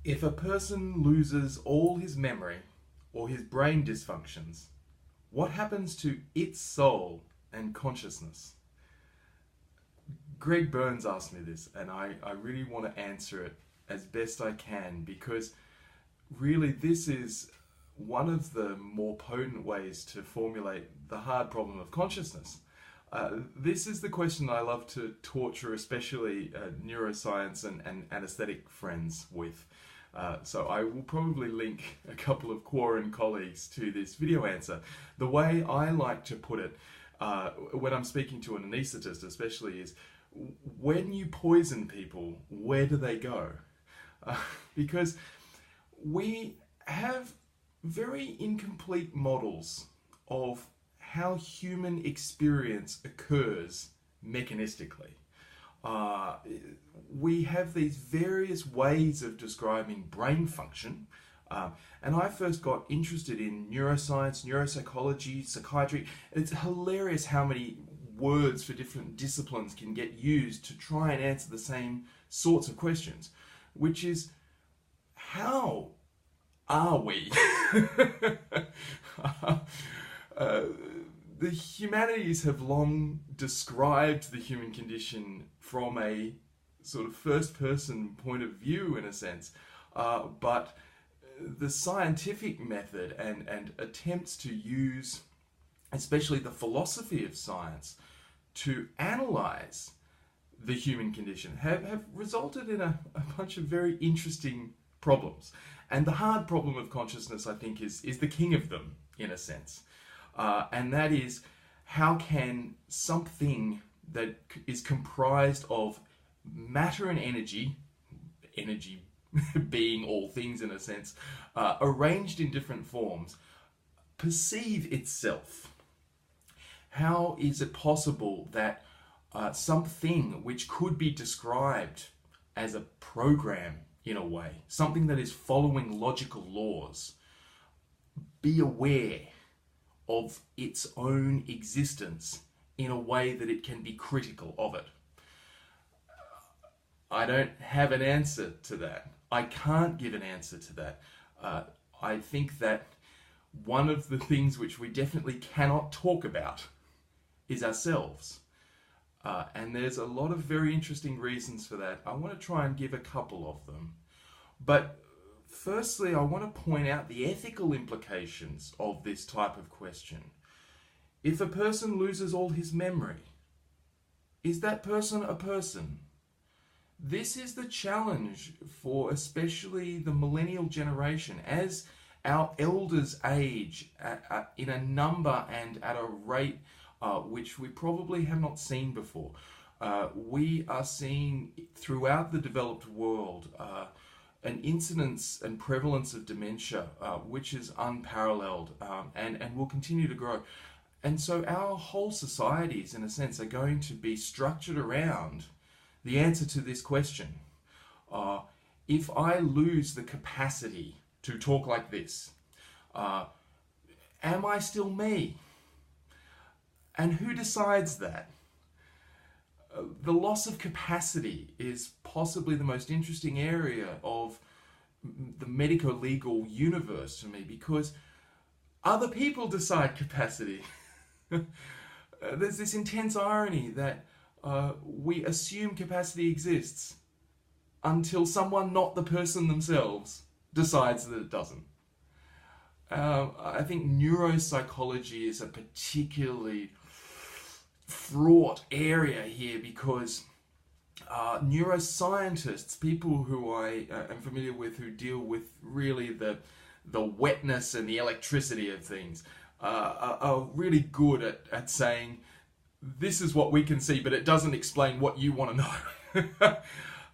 If a person loses all his memory or his brain dysfunctions, what happens to its soul and consciousness? Greg Burns asked me this, and I really want to answer it as best I can, because really this is one of the more potent ways to formulate the hard problem of consciousness. This is the question I love to torture especially neuroscience and anesthetic friends with. So I will probably link a couple of Quora colleagues to this video answer. The way I like to put it when I'm speaking to an anaesthetist especially is, when you poison people, where do they go? Because we have very incomplete models of how human experience occurs mechanistically. We have these various ways of describing brain function, and I first got interested in neuroscience, neuropsychology, psychiatry. It's hilarious how many words for different disciplines can get used to try and answer the same sorts of questions, which is, how are we? The humanities have long described the human condition from a sort of first-person point of view, in a sense, but the scientific method and attempts to use, especially the philosophy of science, to analyze the human condition have resulted in a bunch of very interesting problems. And the hard problem of consciousness, I think, is the king of them, in a sense. And that is, how can something that is comprised of matter and energy being all things in a sense, arranged in different forms, perceive itself? How is it possible that something which could be described as a program in a way, something that is following logical laws, be aware of its own existence in a way that it can be critical of it? I don't have an answer to that. I can't give an answer to that. I think that one of the things which we definitely cannot talk about is ourselves. And there's a lot of very interesting reasons for that. I want to try and give a couple of them. But firstly, I want to point out the ethical implications of this type of question. If a person loses all his memory, is that person a person? This is the challenge for especially the millennial generation. As our elders age in a number and at a rate which we probably have not seen before, we are seeing throughout the developed world an incidence and prevalence of dementia which is unparalleled and will continue to grow. And so our whole societies, in a sense, are going to be structured around the answer to this question. If I lose the capacity to talk like this, am I still me? And who decides that? The loss of capacity is possibly the most interesting area of the medico-legal universe to me, because other people decide capacity. There's this intense irony that we assume capacity exists until someone, not the person themselves, decides that it doesn't. I think neuropsychology is a particularly fraught area here, because neuroscientists, people who I am familiar with who deal with really the wetness and the electricity of things, are really good at saying, this is what we can see, but it doesn't explain what you want to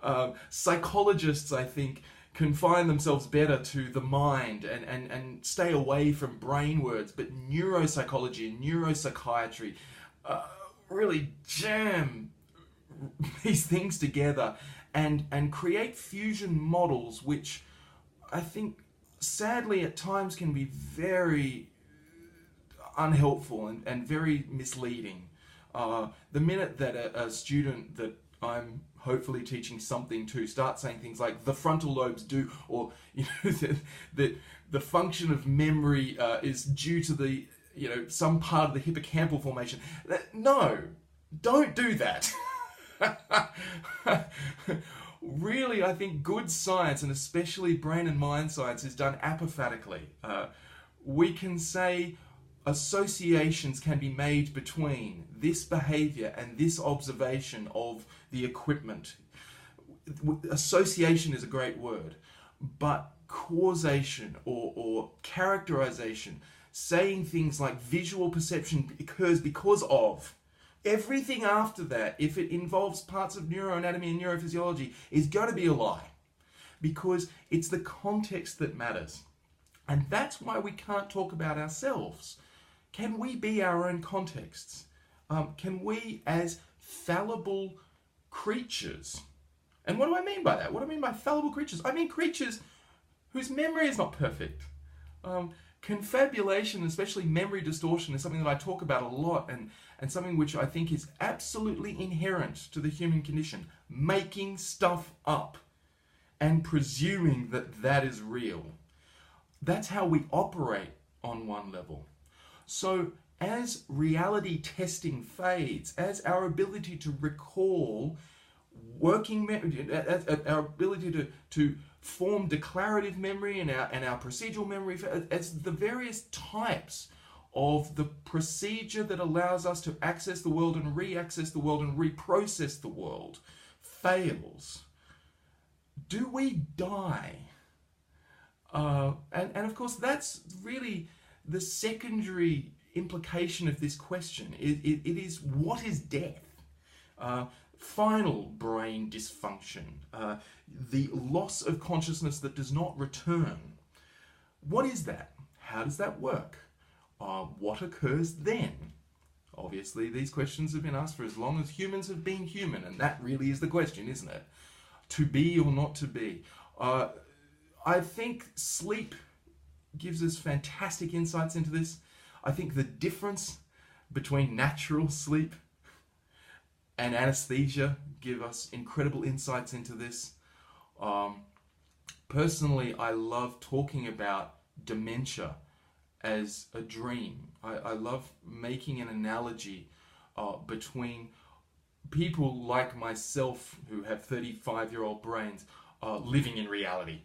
know. Psychologists, I think, confine themselves better to the mind and stay away from brain words, but neuropsychology and neuropsychiatry really jam these things together and create fusion models which I think sadly at times can be very unhelpful and very misleading. The minute that a student that I'm hopefully teaching something to start saying things like the frontal lobes do, or the function of memory is due to the some part of the hippocampal formation. No, don't do that. Really, I think good science, and especially brain and mind science, is done apophatically. We can say associations can be made between this behavior and this observation of the equipment. Association is a great word, but causation or characterization, saying things like visual perception occurs because of, everything after that, if it involves parts of neuroanatomy and neurophysiology, is going to be a lie, because it's the context that matters. And that's why we can't talk about ourselves. Can we be our own contexts? Can we, as fallible creatures, and what do I mean by that? What do I mean by fallible creatures? I mean creatures whose memory is not perfect. Confabulation, especially memory distortion, is something that I talk about a lot, and something which I think is absolutely inherent to the human condition. Making stuff up and presuming that that is real. That's how we operate on one level. So as reality testing fades, as our ability to recall working memory, our ability to form declarative memory and our procedural memory, as the various types of the procedure that allows us to access the world and re-access the world and reprocess the world fails, do we die? And of course, that's really the secondary implication of this question. It is, what is death? Final brain dysfunction, the loss of consciousness that does not return. What is that? How does that work? What occurs then? Obviously, these questions have been asked for as long as humans have been human, and that really is the question, isn't it? To be or not to be. I think sleep gives us fantastic insights into this. I think the difference between natural sleep and anesthesia give us incredible insights into this. Personally, I love talking about dementia as a dream. I love making an analogy between people like myself who have 35-year-old brains living in reality.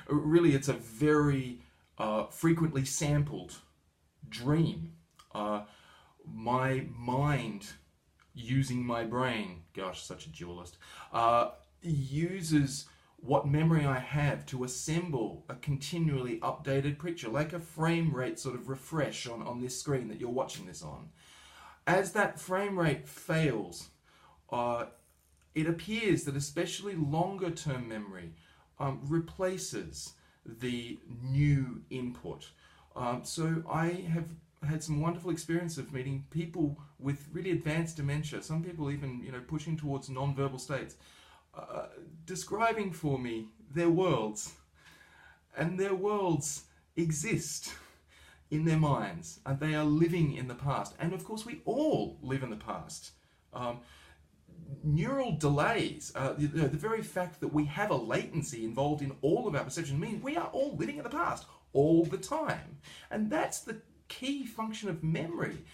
Really, it's a very frequently sampled dream. My mind, using my brain, gosh, such a dualist, uses what memory I have to assemble a continually updated picture, like a frame rate sort of refresh on this screen that you're watching this on. As that frame rate fails, it appears that especially longer term memory replaces the new input. So I have had some wonderful experience of meeting people with really advanced dementia, some people even pushing towards non-verbal states, describing for me their worlds. And their worlds exist in their minds, and they are living in the past. And of course we all live in the past. Neural delays, the very fact that we have a latency involved in all of our perception means we are all living in the past all the time. And that's the key function of memory.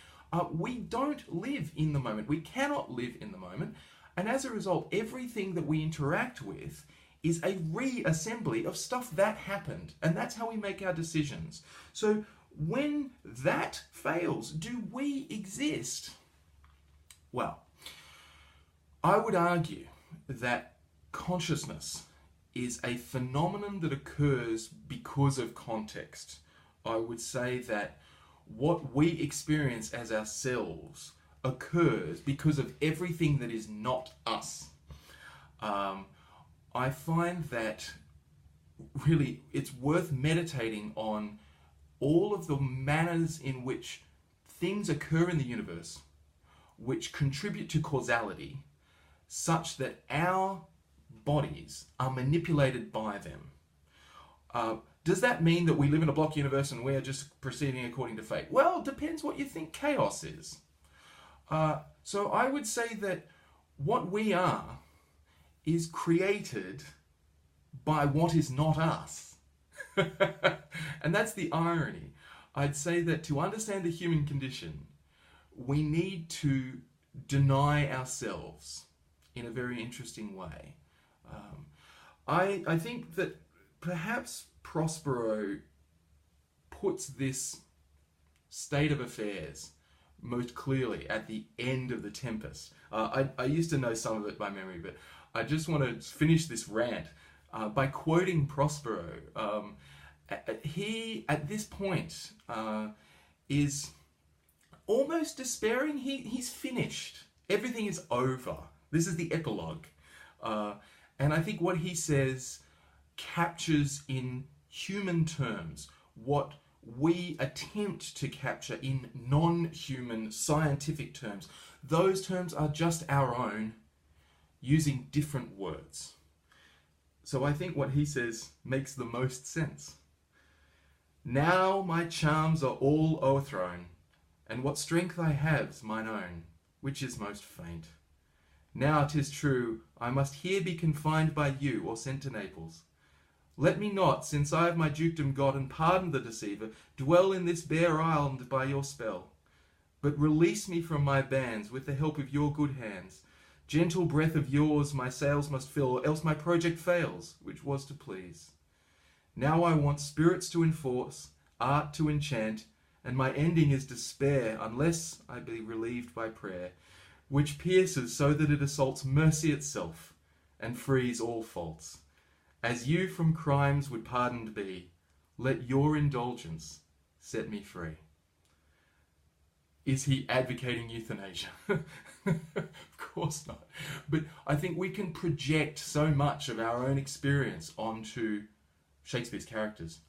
We don't live in the moment. We cannot live in the moment. And as a result, everything that we interact with is a reassembly of stuff that happened. And that's how we make our decisions. So when that fails, do we exist? Well, I would argue that consciousness is a phenomenon that occurs because of context. I would say that what we experience as ourselves occurs because of everything that is not us. I find that really it's worth meditating on all of the manners in which things occur in the universe which contribute to causality, such that our bodies are manipulated by them. Does that mean that we live in a block universe and we are just proceeding according to fate? Well, it depends what you think chaos is. So I would say that what we are is created by what is not us. And that's the irony. I'd say that to understand the human condition, we need to deny ourselves in a very interesting way. I think that perhaps Prospero puts this state of affairs most clearly at the end of The Tempest. I used to know some of it by memory, but I just want to finish this rant by quoting Prospero. He, at this point, is almost despairing. He's finished. Everything is over. This is the epilogue. And I think what he says captures in human terms what we attempt to capture in non-human scientific terms. Those terms are just our own, using different words. So I think what he says makes the most sense. Now my charms are all o'erthrown, and what strength I have's mine own, which is most faint. Now 'tis true, I must here be confined by you, or sent to Naples. Let me not, since I have my dukedom got and pardoned the deceiver, dwell in this bare island by your spell. But release me from my bands with the help of your good hands. Gentle breath of yours my sails must fill, or else my project fails, which was to please. Now I want spirits to enforce, art to enchant, and my ending is despair, unless I be relieved by prayer, which pierces so that it assaults mercy itself, and frees all faults. As you from crimes would pardoned be, let your indulgence set me free. Is he advocating euthanasia? Of course not. But I think we can project so much of our own experience onto Shakespeare's characters.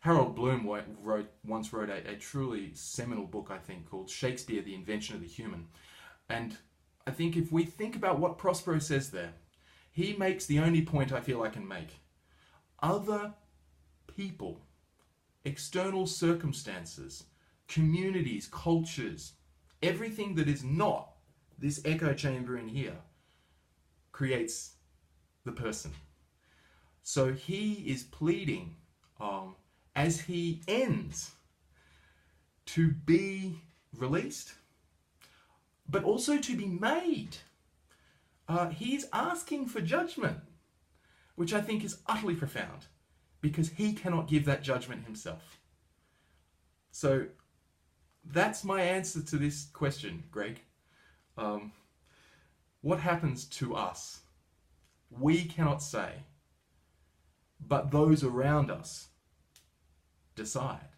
Harold Bloom once wrote a truly seminal book, I think, called Shakespeare, the Invention of the Human. And I think if we think about what Prospero says there, he makes the only point I feel I can make. Other people, external circumstances, communities, cultures, everything that is not this echo chamber in here creates the person. So he is pleading, as he ends, to be released, but also to be made. He's asking for judgment, which I think is utterly profound, because he cannot give that judgment himself. So that's my answer to this question, Greg. What happens to us? We cannot say, but those around us decide.